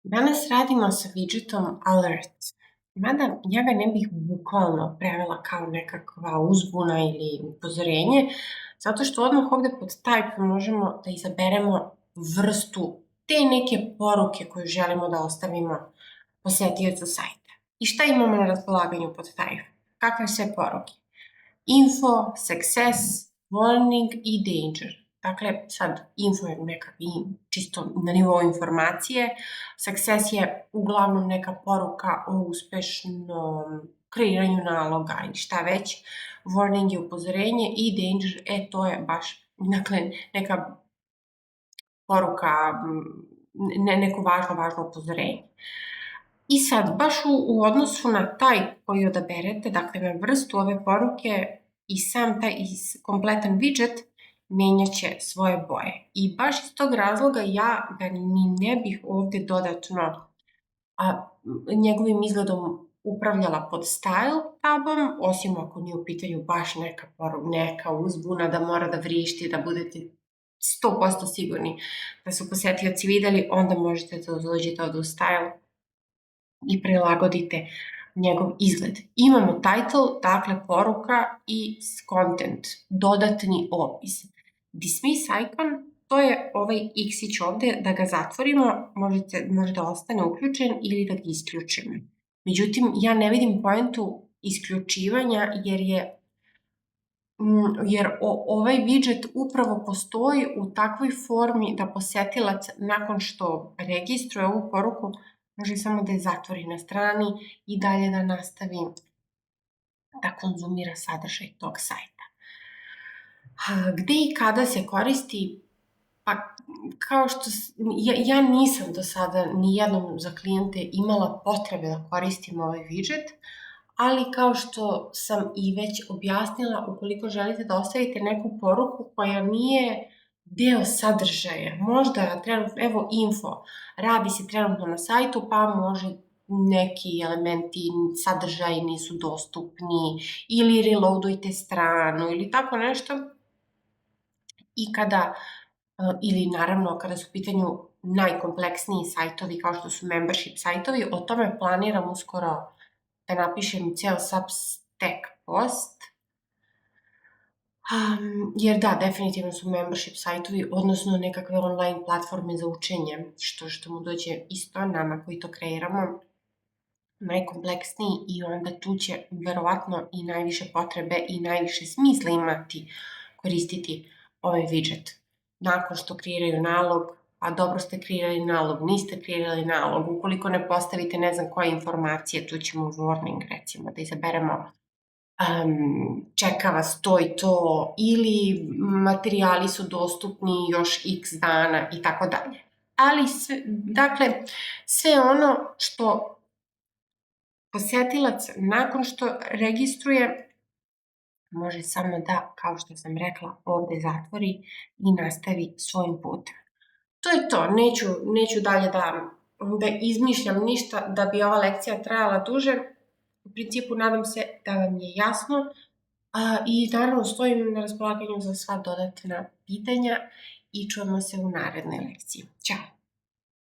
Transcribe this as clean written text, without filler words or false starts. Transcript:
Danas radimo sa widgetom Alert, mada ja ga ne bih bukvalno prevela kao nekakva uzbuna ili upozorenje, zato što odmah ovde pod type možemo da izaberemo vrstu te neke poruke koju želimo da ostavimo posetiocu sajta. I šta imamo na raspolaganju pod type? Kakve sve poruke? Info, success, warning i danger. Dakle, sad info je neka čisto na nivou informacije, success je uglavnom neka poruka o uspešnom kreiranju naloga ili šta već, warning je upozorenje i danger, to je baš dakle, neka poruka, neko važno upozorenje. I sad, baš u odnosu na taj koji odaberete, dakle na vrstu ove poruke i sam taj kompletan widget menjaće svoje boje. I baš iz tog razloga ja ga ni ne bih ovde dodatno njegovim izgledom upravljala pod style tabom, osim ako nije u pitanju baš neka uzbuna da mora da vrišti, da budete 100% sigurni da su posetioci videli, onda možete da dođete ovde u style i prilagodite njegov izgled. Imamo title, dakle poruka i content, dodatni opis. Dismiss icon, to je ovaj x-ić ovde, da ga zatvorimo, može da ostane uključen ili da ga isključimo. Međutim, ja ne vidim poentu isključivanja jer ovaj widget upravo postoji u takvoj formi da posetilac nakon što registruje ovu poruku može samo da je zatvori na strani i dalje da nastavi da konzumira sadržaj tog sajta. Gde i kada se koristi? Pa, kao što ja nisam do sada ni jednom za klijente imala potrebe da koristim ovaj widget, ali kao što sam i već objasnila, ukoliko želite da ostavite neku poruku koja nije deo sadržaja, možda trenutno, evo info, radi se trenutno na sajtu, pa može neki elementi sadržaji nisu dostupni ili reloadujte stranu ili tako nešto. I ili naravno kada su u pitanju najkompleksniji sajtovi kao što su membership sajtovi, o tome planiram uskoro da napišem ceo Substack post, jer da, definitivno su membership sajtovi, odnosno nekakve online platforme za učenje, što mu dođe isto nama koji to kreiramo, najkompleksniji i onda tu će verovatno i najviše potrebe i najviše smisla imati koristiti ovaj widget. Nakon što kreiraju nalog, a dobro ste kreirali nalog, niste kreirali nalog, ukoliko ne postavite ne znam koje informacije, tu ćemo warning recimo da izaberemo čeka vas to i to ili materijali su dostupni još x dana i tako dalje. Ali dakle, sve ono što posetilac nakon što registruje može samo da, kao što sam rekla, ovde zatvori i nastavi svojim putem. To je to, neću dalje da izmišljam ništa da bi ova lekcija trajala duže. U principu nadam se da vam je jasno i naravno stojim na raspolaganju za sva dodatna pitanja i čujemo se u narednoj lekciji. Ćao!